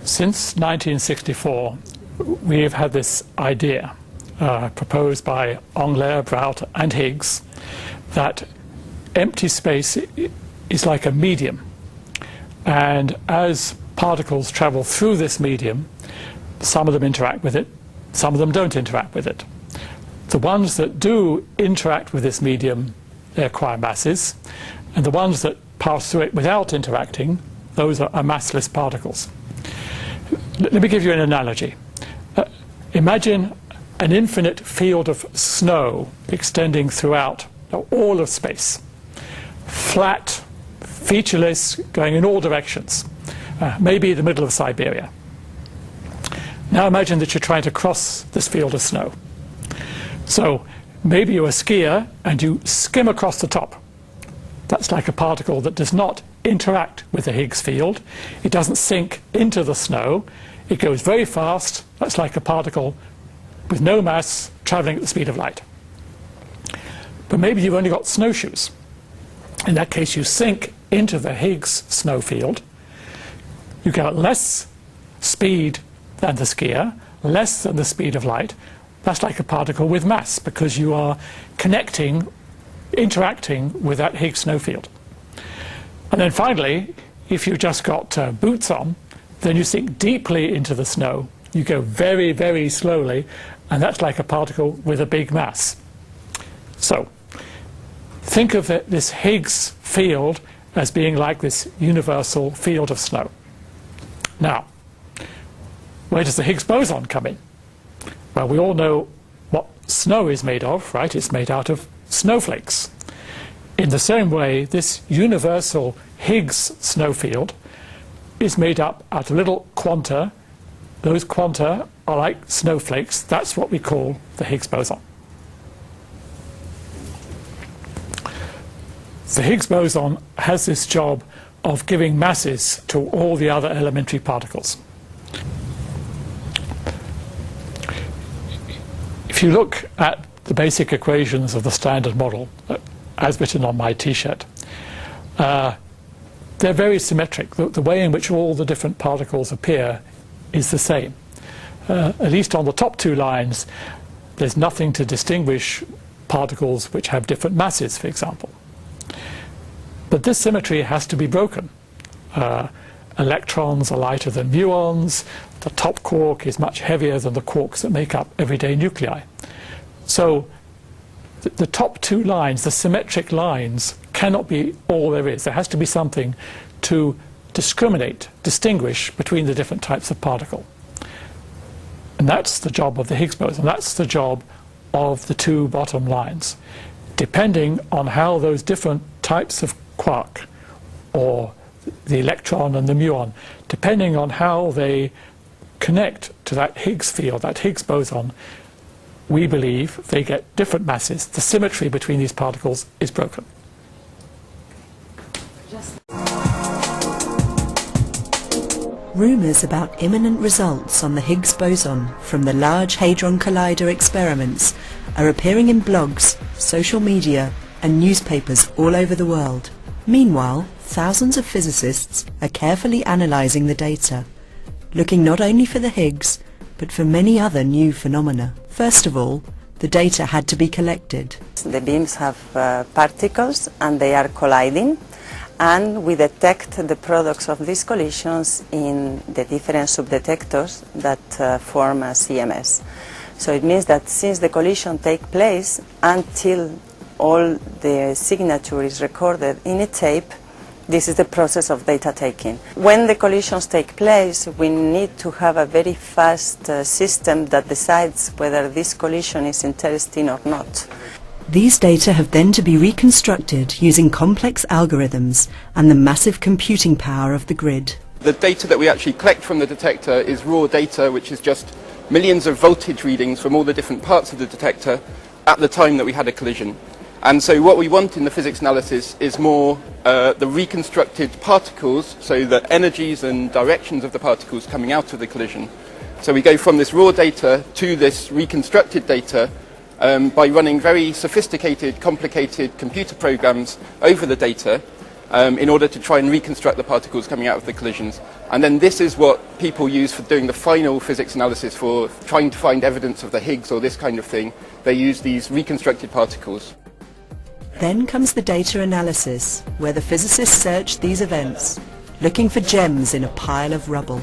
Since 1964, we've had this idea proposed by Englert, Braut and Higgs that empty space is like a medium, and as particles travel through this medium, some of them interact with it, some of them don't interact with it. The ones that do interact with this medium, they acquire masses, and the ones that pass through it without interacting, those are massless particles. Let me give you an analogy. Imagine an infinite field of snow extending throughout all of space. Flat, featureless, going in all directions. Maybe the middle of Siberia. Now imagine that you're trying to cross this field of snow. So maybe you're a skier and you skim across the top. That's like a particle that does not interact with the Higgs field. It doesn't sink into the snow. It goes very fast. That's like a particle with no mass traveling at the speed of light. But maybe you've only got snowshoes. In that case, you sink into the Higgs snow field. You get less speed than the skier, less than the speed of light. That's like a particle with mass because you are interacting with that Higgs snow field. And then finally, if you've just got boots on, then you sink deeply into the snow. You go very, very slowly, and that's like a particle with a big mass. So think of this Higgs field as being like this universal field of snow. Now, where does the Higgs boson come in? Well, we all know what snow is made of, right? It's made out of snowflakes. In the same way, this universal Higgs snow field is made up out of little quanta. Those quanta are like snowflakes. That's what we call the Higgs boson. The Higgs boson has this job of giving masses to all the other elementary particles. If you look at the basic equations of the Standard Model, as written on my T-shirt, they're very symmetric. The way in which all the different particles appear is the same. At least on the top two lines, there's nothing to distinguish particles which have different masses, for example. But this symmetry has to be broken. Electrons are lighter than muons. The top quark is much heavier than the quarks that make up everyday nuclei. So the top two lines, the symmetric lines, cannot be all there is. There has to be something to distinguish between the different types of particle. And that's the job of the Higgs boson. That's the job of the two bottom lines. Depending on how those different types of quark, or the electron and the muon, depending on how they connect to that Higgs field, that Higgs boson, we believe they get different masses. The symmetry between these particles is broken. Rumours about imminent results on the Higgs boson from the Large Hadron Collider experiments are appearing in blogs, social media and newspapers all over the world. Meanwhile, thousands of physicists are carefully analysing the data, looking not only for the Higgs, but for many other new phenomena. First of all, the data had to be collected. The beams have particles and they are colliding, and we detect the products of these collisions in the different subdetectors that form a CMS. So it means that since the collision takes place until all the signature is recorded in a tape, this is the process of data taking. When the collisions take place, we need to have a very fast system that decides whether this collision is interesting or not. These data have then to be reconstructed using complex algorithms and the massive computing power of the grid. The data that we actually collect from the detector is raw data, which is just millions of voltage readings from all the different parts of the detector at the time that we had a collision. And so what we want in the physics analysis is more the reconstructed particles, so the energies and directions of the particles coming out of the collision. So we go from this raw data to this reconstructed data by running very sophisticated, complicated computer programs over the data. in order to try and reconstruct the particles coming out of the collisions. And then this is what people use for doing the final physics analysis, for trying to find evidence of the Higgs or this kind of thing. They use these reconstructed particles. Then comes the data analysis, where the physicists search these events, looking for gems in a pile of rubble.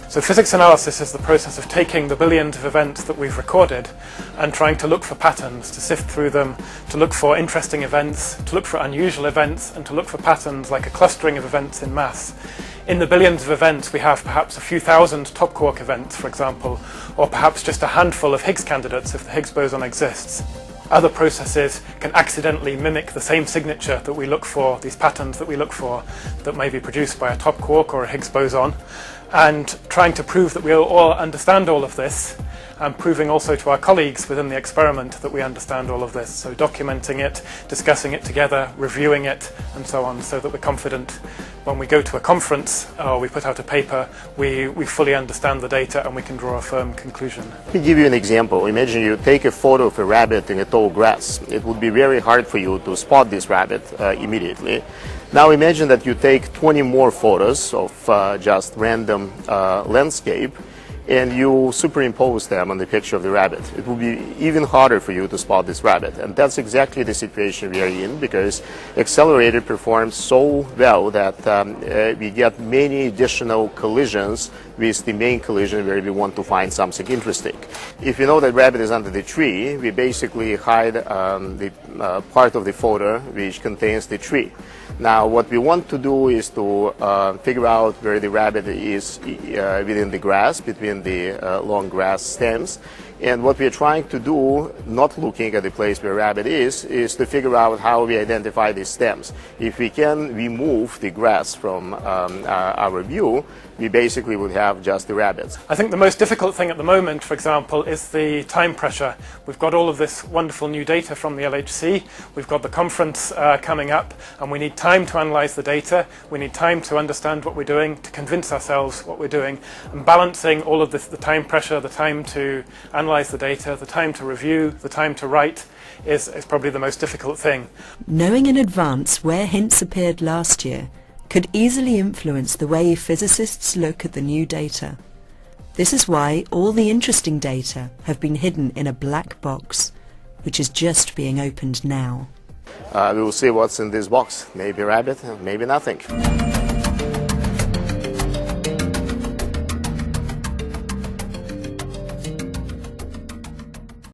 So physics analysis is the process of taking the billions of events that we've recorded and trying to look for patterns, to sift through them, to look for interesting events, to look for unusual events, and to look for patterns like a clustering of events in mass. In the billions of events, we have perhaps a few thousand top quark events, for example, or perhaps just a handful of Higgs candidates if the Higgs boson exists. Other processes can accidentally mimic the same signature that we look for, these patterns that we look for, that may be produced by a top quark or a Higgs boson. And trying to prove that we all understand all of this, and proving also to our colleagues within the experiment that we understand all of this. So documenting it, discussing it together, reviewing it, and so on, so that we're confident when we go to a conference or we put out a paper, we fully understand the data and we can draw a firm conclusion. Let me give you an example. Imagine you take a photo of a rabbit in a tall grass. It would be very hard for you to spot this rabbit immediately. Now imagine that you take 20 more photos of just random landscape and you superimpose them on the picture of the rabbit. It will be even harder for you to spot this rabbit. And that's exactly the situation we are in, because accelerator performs so well that we get many additional collisions with the main collision where we want to find something interesting. If you know that rabbit is under the tree, we basically hide the part of the photo which contains the tree. Now what we want to do is to figure out where the rabbit is within the grass, between the long grass stems. And what we are trying to do, not looking at the place where rabbit is to figure out how we identify these stems. If we can remove the grass from our view, we basically would have just the rabbits. I think the most difficult thing at the moment, for example, is the time pressure. We've got all of this wonderful new data from the LHC, we've got the conference coming up, and we need time to analyse the data, we need time to understand what we're doing, to convince ourselves what we're doing, and balancing all of this, the time pressure, the time to analyse the data, the time to review, the time to write, is probably the most difficult thing. Knowing in advance where hints appeared last year could easily influence the way physicists look at the new data. This is why all the interesting data have been hidden in a black box, which is just being opened now. We will see what's in this box. Maybe a rabbit, maybe nothing.